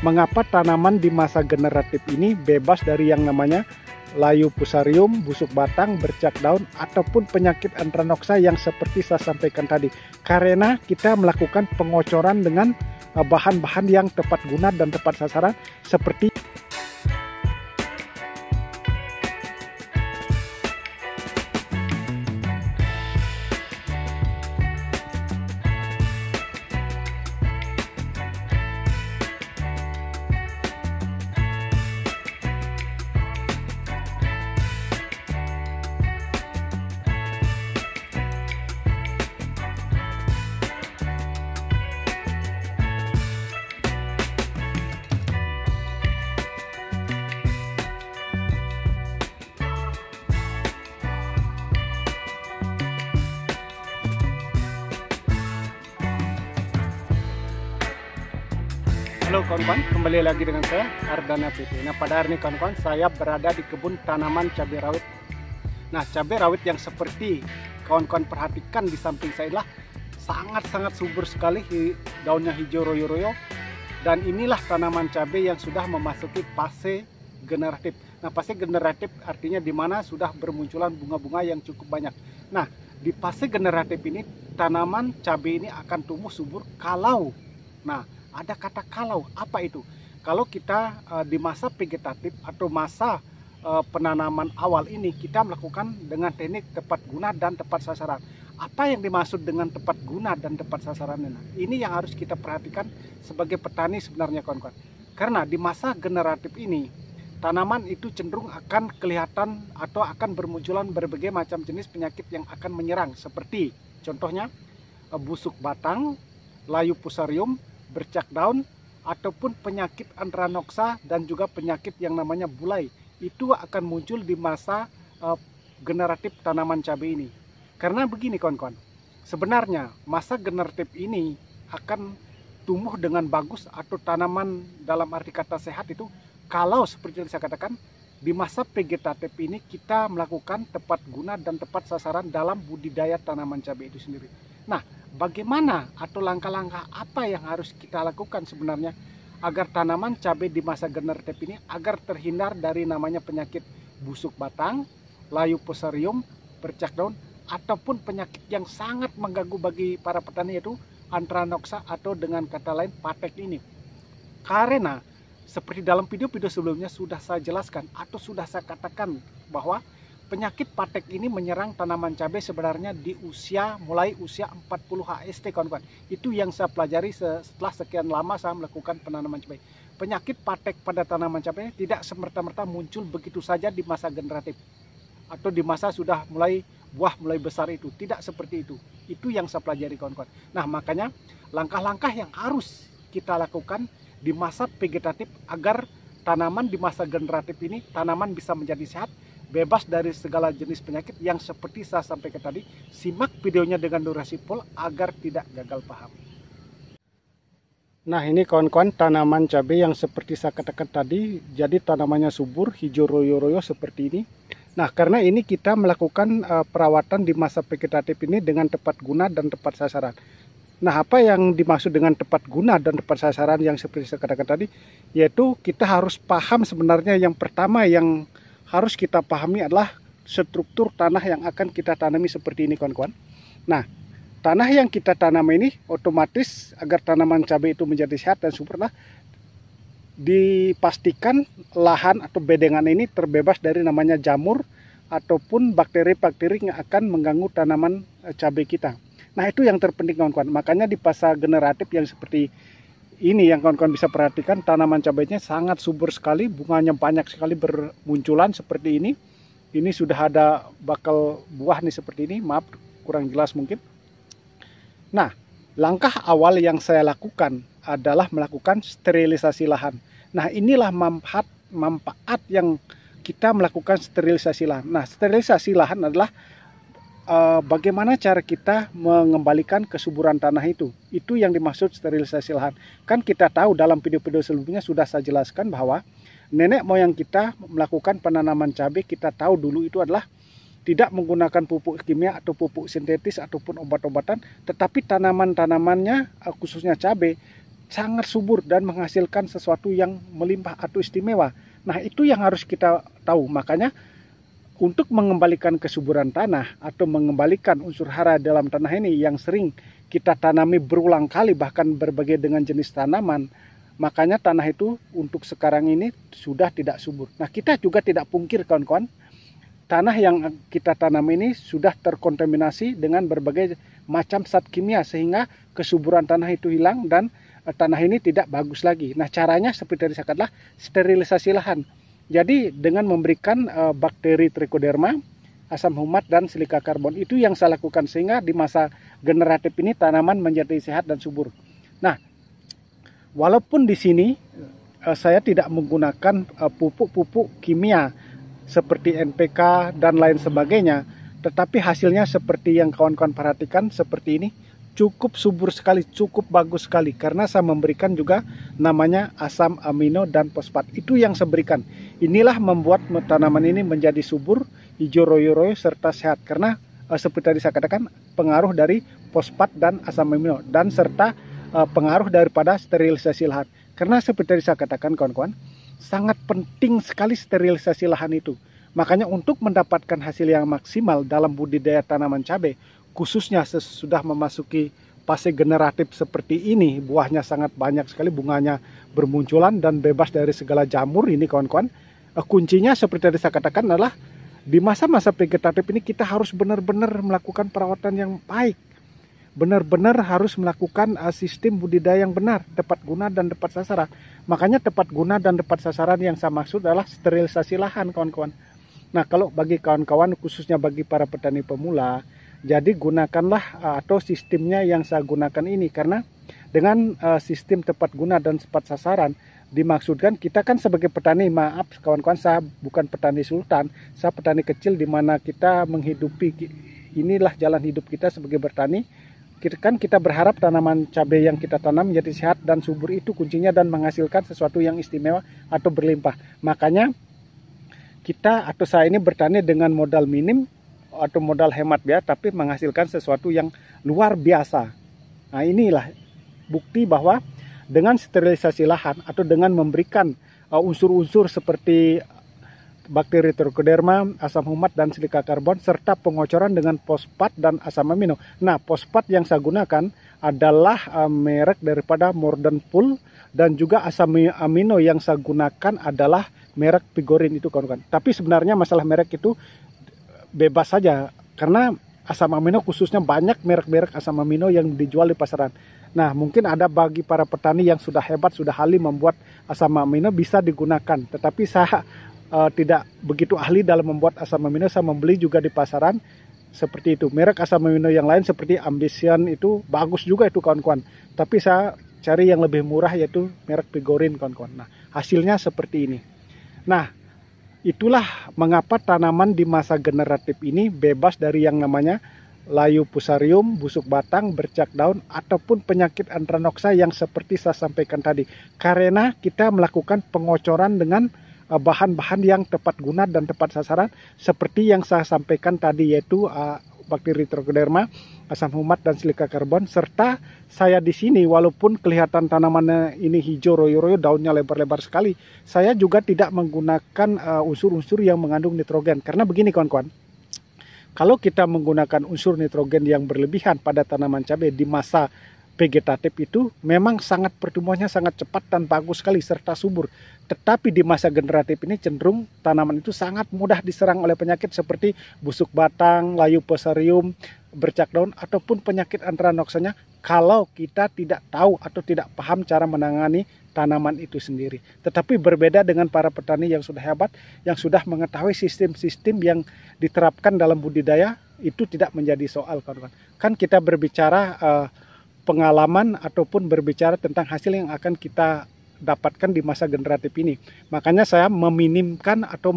mengapa tanaman di masa generatif ini bebas dari yang namanya layu fusarium, busuk batang, bercak daun, ataupun penyakit antranoksa yang seperti saya sampaikan tadi. Karena kita melakukan pengocoran dengan bahan-bahan yang tepat guna dan tepat sasaran seperti Halo kawan-kawan, kembali lagi dengan saya Ardana PT. Nah, pada hari ini kawan-kawan, saya berada di kebun tanaman cabai rawit. Nah, cabai rawit yang seperti kawan-kawan perhatikan di samping saya adalah sangat-sangat subur sekali, daunnya hijau royo-royo. Dan inilah tanaman cabai yang sudah memasuki fase generatif. Nah, fase generatif artinya di mana sudah bermunculan bunga-bunga yang cukup banyak. Nah, di fase generatif ini tanaman cabai ini akan tumbuh subur kalau, ada kata kalau, apa itu? Kalau kita di masa vegetatif atau masa penanaman awal ini kita melakukan dengan teknik tepat guna dan tepat sasaran. Apa yang dimaksud dengan tepat guna dan tepat sasaran? Nah, ini yang harus kita perhatikan sebagai petani sebenarnya kawan-kawan. Karena di masa generatif ini tanaman itu cenderung akan kelihatan atau akan bermunculan berbagai macam jenis penyakit yang akan menyerang, seperti contohnya busuk batang, layu fusarium, bercak daun, ataupun penyakit antranoksa dan juga penyakit yang namanya bulai. Itu akan muncul di masa generatif tanaman cabai ini. Karena begini kawan-kawan, sebenarnya masa generatif ini akan tumbuh dengan bagus atau tanaman dalam arti kata sehat itu kalau seperti yang saya katakan di masa vegetatif ini kita melakukan tepat guna dan tepat sasaran dalam budidaya tanaman cabai itu sendiri. Nah, bagaimana atau langkah-langkah apa yang harus kita lakukan sebenarnya agar tanaman cabai di masa generatif ini agar terhindar dari namanya penyakit busuk batang, layu fusarium, bercak daun, ataupun penyakit yang sangat mengganggu bagi para petani yaitu antranoksa atau dengan kata lain patek ini. Karena seperti dalam video-video sebelumnya sudah saya jelaskan atau sudah saya katakan bahwa penyakit patek ini menyerang tanaman cabai sebenarnya di mulai usia 40 HST kawan-kawan. Itu yang saya pelajari setelah sekian lama saya melakukan penanaman cabai. Penyakit patek pada tanaman cabai tidak semerta-merta muncul begitu saja di masa generatif atau di masa sudah mulai buah mulai besar itu. Tidak seperti itu. Itu yang saya pelajari kawan-kawan. Nah, makanya langkah-langkah yang harus kita lakukan di masa vegetatif agar tanaman di masa generatif ini tanaman bisa menjadi sehat, bebas dari segala jenis penyakit yang seperti saya sampaikan tadi. Simak videonya dengan durasi full agar tidak gagal paham. Nah, ini kawan-kawan tanaman cabai yang seperti saya katakan tadi, jadi tanamannya subur, hijau royo-royo seperti ini. Nah, karena ini kita melakukan perawatan di masa vegetatif ini dengan tepat guna dan tepat sasaran. Nah, apa yang dimaksud dengan tepat guna dan tepat sasaran yang seperti saya katakan tadi, yaitu kita harus paham sebenarnya yang pertama yang harus kita pahami adalah struktur tanah yang akan kita tanami seperti ini kawan-kawan. Nah, tanah yang kita tanam ini otomatis agar tanaman cabai itu menjadi sehat dan subur dipastikan lahan atau bedengan ini terbebas dari namanya jamur ataupun bakteri-bakteri yang akan mengganggu tanaman cabai kita. Nah, itu yang terpenting kawan-kawan. Makanya di fase generatif yang seperti ini yang kawan-kawan bisa perhatikan tanaman cabainya sangat subur sekali, bunganya banyak sekali bermunculan seperti ini. Ini sudah ada bakal buah nih seperti ini, maaf kurang jelas mungkin. Nah, langkah awal yang saya lakukan adalah melakukan sterilisasi lahan. Nah, inilah manfaat yang kita melakukan sterilisasi lahan. Nah, sterilisasi lahan adalah bagaimana cara kita mengembalikan kesuburan tanah itu. Itu yang dimaksud sterilisasi lahan. Kan kita tahu dalam video-video sebelumnya sudah saya jelaskan bahwa nenek moyang kita melakukan penanaman cabai, kita tahu dulu itu adalah tidak menggunakan pupuk kimia atau pupuk sintetis ataupun obat-obatan, tetapi tanaman-tanamannya khususnya cabai sangat subur dan menghasilkan sesuatu yang melimpah atau istimewa. Nah, itu yang harus kita tahu. Makanya untuk mengembalikan kesuburan tanah atau mengembalikan unsur hara dalam tanah ini yang sering kita tanami berulang kali, bahkan berbagai dengan jenis tanaman, makanya tanah itu untuk sekarang ini sudah tidak subur. Nah, kita juga tidak pungkir kawan-kawan, tanah yang kita tanam ini sudah terkontaminasi dengan berbagai macam zat kimia sehingga kesuburan tanah itu hilang dan tanah ini tidak bagus lagi. Nah, caranya seperti tadi saya katakan, sterilisasi lahan. Jadi dengan memberikan bakteri Trichoderma, asam humat dan silika karbon, itu yang saya lakukan sehingga di masa generatif ini tanaman menjadi sehat dan subur. Nah, walaupun di sini saya tidak menggunakan pupuk-pupuk kimia seperti NPK dan lain sebagainya, tetapi hasilnya seperti yang kawan-kawan perhatikan seperti ini, cukup subur sekali, cukup bagus sekali, karena saya memberikan juga namanya asam amino dan fosfat. Itu yang saya berikan. Inilah membuat tanaman ini menjadi subur, hijau royo-royo serta sehat, karena seperti tadi saya katakan pengaruh dari fosfat dan asam amino dan serta pengaruh daripada sterilisasi lahan. Karena seperti tadi saya katakan kawan-kawan, sangat penting sekali sterilisasi lahan itu. Makanya untuk mendapatkan hasil yang maksimal dalam budidaya tanaman cabai, khususnya sesudah memasuki fase generatif seperti ini, buahnya sangat banyak sekali, bunganya bermunculan dan bebas dari segala jamur ini kawan-kawan. Kuncinya seperti tadi saya katakan adalah di masa-masa vegetatif ini kita harus benar-benar melakukan perawatan yang baik. Benar-benar harus melakukan sistem budidaya yang benar, tepat guna dan tepat sasaran. Makanya tepat guna dan tepat sasaran yang saya maksud adalah sterilisasi lahan kawan-kawan. Nah, kalau bagi kawan-kawan khususnya bagi para petani pemula, jadi gunakanlah atau sistemnya yang saya gunakan ini, karena dengan sistem tepat guna dan tepat sasaran dimaksudkan kita kan sebagai petani, maaf kawan-kawan, saya bukan petani sultan, saya petani kecil di mana kita menghidupi, inilah jalan hidup kita sebagai bertani. Kita berharap tanaman cabai yang kita tanam menjadi sehat dan subur, itu kuncinya, dan menghasilkan sesuatu yang istimewa atau berlimpah. Makanya kita atau saya ini bertani dengan modal minim atau modal hemat ya, tapi menghasilkan sesuatu yang luar biasa. Nah, inilah bukti bahwa dengan sterilisasi lahan atau dengan memberikan unsur-unsur seperti bakteri Trichoderma, asam humat dan silika karbon, serta pengocoran dengan fosfat dan asam amino. Nah, fosfat yang saya gunakan adalah merek daripada Modern Pool, dan juga asam amino yang saya gunakan adalah merek Pigorin itu kawan-kawan. Tapi sebenarnya masalah merek itu bebas saja, karena asam amino khususnya banyak merek-merek asam amino yang dijual di pasaran. Nah, mungkin ada bagi para petani yang sudah hebat, sudah ahli membuat asam amino bisa digunakan. Tetapi saya tidak begitu ahli dalam membuat asam amino. Saya membeli juga di pasaran seperti itu. Merek asam amino yang lain seperti Ambition itu bagus juga itu kawan-kawan. Tapi saya cari yang lebih murah yaitu merek Pigorin kawan-kawan. Nah, hasilnya seperti ini. Nah, itulah mengapa tanaman di masa generatif ini bebas dari yang namanya layu fusarium, busuk batang, bercak daun, ataupun penyakit antranoksa yang seperti saya sampaikan tadi. Karena kita melakukan pengocoran dengan bahan-bahan yang tepat guna dan tepat sasaran seperti yang saya sampaikan tadi, yaitu bakteri Trichoderma, asam humat dan silika karbon, serta saya di sini walaupun kelihatan tanamannya ini hijau royo-royo, daunnya lebar-lebar sekali, saya juga tidak menggunakan unsur-unsur yang mengandung nitrogen. Karena begini kawan-kawan, kalau kita menggunakan unsur nitrogen yang berlebihan pada tanaman cabai di masa vegetatif itu memang sangat pertumbuhannya sangat cepat dan bagus sekali serta subur. Tetapi di masa generatif ini cenderung tanaman itu sangat mudah diserang oleh penyakit seperti busuk batang, layu fusarium, bercak daun, ataupun penyakit antranoksanya kalau kita tidak tahu atau tidak paham cara menangani tanaman itu sendiri. Tetapi berbeda dengan para petani yang sudah hebat, yang sudah mengetahui sistem-sistem yang diterapkan dalam budidaya, itu tidak menjadi soal kawan-kawan. Kan kita berbicara pengalaman ataupun berbicara tentang hasil yang akan kita dapatkan di masa generatif ini. Makanya saya meminimkan atau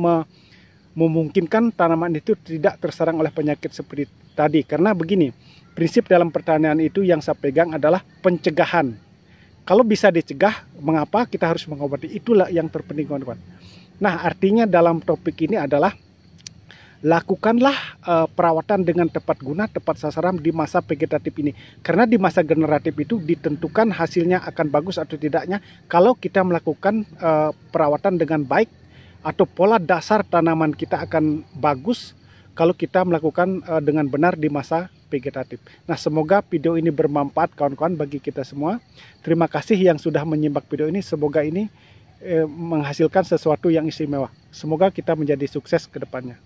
memungkinkan tanaman itu tidak terserang oleh penyakit seperti tadi. Karena begini, prinsip dalam pertanian itu yang saya pegang adalah pencegahan. Kalau bisa dicegah, mengapa kita harus mengobati? Itulah yang terpenting kawan-kawan. Nah, artinya dalam topik ini adalah lakukanlah perawatan dengan tepat guna, tepat sasaran di masa vegetatif ini. Karena di masa generatif itu ditentukan hasilnya akan bagus atau tidaknya kalau kita melakukan perawatan dengan baik, atau pola dasar tanaman kita akan bagus kalau kita melakukan dengan benar di masa vegetatif. Nah, semoga video ini bermanfaat kawan-kawan bagi kita semua. Terima kasih yang sudah menyimak video ini. Semoga ini menghasilkan sesuatu yang istimewa. Semoga kita menjadi sukses ke depannya.